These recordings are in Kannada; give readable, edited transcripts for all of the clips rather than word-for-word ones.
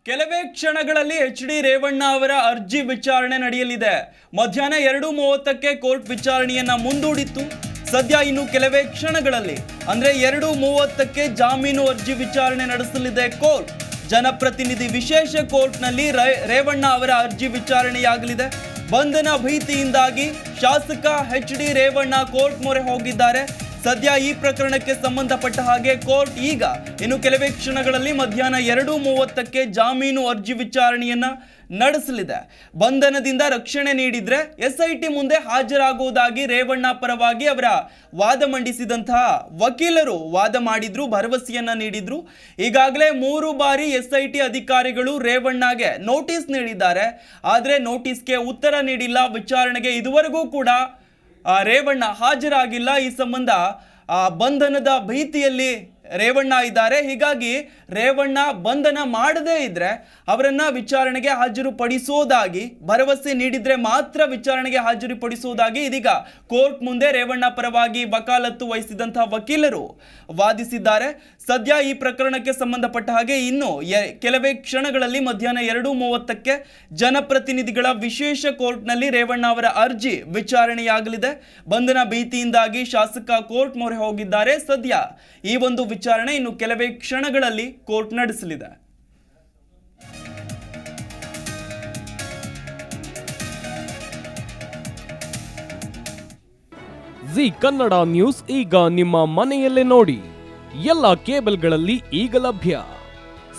ಕೆಲವೇ ಕ್ಷಣಗಳಲ್ಲಿ ಎಚ್.ಡಿ. ರೇವಣ್ಣ ಅವರ ಅರ್ಜಿ ವಿಚಾರಣೆ ನಡೆಯಲಿದೆ. ಮಧ್ಯಾಹ್ನ 2:30ಕ್ಕೆ ಕೋರ್ಟ್ ವಿಚಾರಣೆಯನ್ನ ಮುಂದೂಡಿತ್ತು. ಸದ್ಯ ಇನ್ನು ಕೆಲವೇ ಕ್ಷಣಗಳಲ್ಲಿ ಅಂದ್ರೆ 2:30ಕ್ಕೆ ಜಾಮೀನು ಅರ್ಜಿ ವಿಚಾರಣೆ ನಡೆಸಲಿದೆ ಕೋರ್ಟ್. ಜನಪ್ರತಿನಿಧಿ ವಿಶೇಷ ಕೋರ್ಟ್ನಲ್ಲಿ ರೇವಣ್ಣ ಅವರ ಅರ್ಜಿ ವಿಚಾರಣೆಯಾಗಲಿದೆ. ಬಂಧನ ಭೀತಿಯಿಂದಾಗಿ ಶಾಸಕ ಎಚ್.ಡಿ. ರೇವಣ್ಣ ಕೋರ್ಟ್ ಮೊರೆ ಹೋಗಿದ್ದಾರೆ. ಸದ್ಯ ಈ ಪ್ರಕರಣಕ್ಕೆ ಸಂಬಂಧಪಟ್ಟ ಹಾಗೆ ಕೋರ್ಟ್ ಈಗ ಇನ್ನು ಕೆಲವೇ ಕ್ಷಣಗಳಲ್ಲಿ ಮಧ್ಯಾಹ್ನ 2:30ಕ್ಕೆ ಜಾಮೀನು ಅರ್ಜಿ ವಿಚಾರಣೆಯನ್ನ ನಡೆಸಲಿದೆ. ಬಂಧನದಿಂದ ರಕ್ಷಣೆ ನೀಡಿದ್ರೆ ಎಸ್ಐಟಿ ಮುಂದೆ ಹಾಜರಾಗುವುದಾಗಿ ರೇವಣ್ಣ ಪರವಾಗಿ ಅವರ ವಾದ ಮಂಡಿಸಿದಂತಹ ವಕೀಲರು ವಾದ ಮಾಡಿದ್ರು, ಭರವಸೆಯನ್ನ ನೀಡಿದ್ರು. ಈಗಾಗಲೇ 3 ಬಾರಿ ಎಸ್ಐಟಿ ಅಧಿಕಾರಿಗಳು ರೇವಣ್ಣಗೆ ನೋಟಿಸ್ ನೀಡಿದ್ದಾರೆ. ಆದರೆ ನೋಟಿಸ್ಗೆ ಉತ್ತರ ನೀಡಿಲ್ಲ. ವಿಚಾರಣೆಗೆ ಇದುವರೆಗೂ ಕೂಡ ರೇವಣ್ಣ ಹಾಜರಾಗಿಲ್ಲ. ಈ ಸಂಬಂಧ ಬಂಧನದ ಭೀತಿಯಲ್ಲಿ ರೇವಣ್ಣ ಇದ್ದಾರೆ. ಹೀಗಾಗಿ ರೇವಣ್ಣ ಬಂಧನ ಮಾಡದೇ ಇದ್ರೆ ಅವರನ್ನ ವಿಚಾರಣೆಗೆ ಹಾಜರುಪಡಿಸುವುದಾಗಿ ಭರವಸೆ ನೀಡಿದ್ರೆ ಮಾತ್ರ ವಿಚಾರಣೆಗೆ ಹಾಜರುಪಡಿಸುವುದಾಗಿ ಇದೀಗ ಕೋರ್ಟ್ ಮುಂದೆ ರೇವಣ್ಣ ಪರವಾಗಿ ವಕಾಲತ್ತು ವಹಿಸಿದಂತಹ ವಕೀಲರು ವಾದಿಸಿದ್ದಾರೆ. ಸದ್ಯ ಈ ಪ್ರಕರಣಕ್ಕೆ ಸಂಬಂಧಪಟ್ಟ ಹಾಗೆ ಇನ್ನು ಕೆಲವೇ ಕ್ಷಣಗಳಲ್ಲಿ ಮಧ್ಯಾಹ್ನ 2:30ಕ್ಕೆ ಜನಪ್ರತಿನಿಧಿಗಳ ವಿಶೇಷ ಕೋರ್ಟ್ನಲ್ಲಿ ರೇವಣ್ಣ ಅವರ ಅರ್ಜಿ ವಿಚಾರಣೆಯಾಗಲಿದೆ. ಬಂಧನ ಭೀತಿಯಿಂದಾಗಿ ಶಾಸಕ ಕೋರ್ಟ್ ಮೊರೆ ಹೋಗಿದ್ದಾರೆ. ಸದ್ಯ ಈ ಒಂದು ವಿಚಾರಣೆ ಇನ್ನು ಕೆಲವೇ ಕ್ಷಣಗಳಲ್ಲಿ ಕೋರ್ಟ್ ನಡೆಸಲಿದೆ. ಜಿ ಕನ್ನಡ ನ್ಯೂಸ್ ಈಗ ನಿಮ್ಮ ಮನೆಯಲ್ಲೇ ನೋಡಿ. ಎಲ್ಲ ಕೇಬಲ್ಗಳಲ್ಲಿ ಈಗ ಲಭ್ಯ.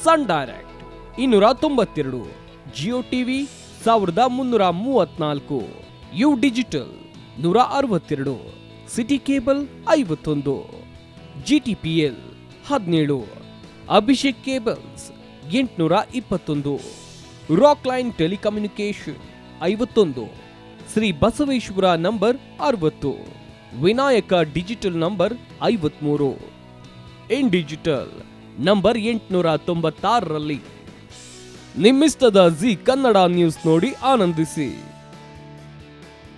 Sun Direct 292, Jio TV 1334, U digital 162, City Cable 51, GTPL 17, Abhishek cables 821, Rockline telecommunication 51, Shri Basaveshwara number 60, Vinayaka digital number 53, in digital number 896ರಲ್ಲಿ ನಿಮ್ಮಿಷ್ಟದ ಜಿ ಕನ್ನಡ ನ್ಯೂಸ್ ನೋಡಿ ಆನಂದಿಸಿ.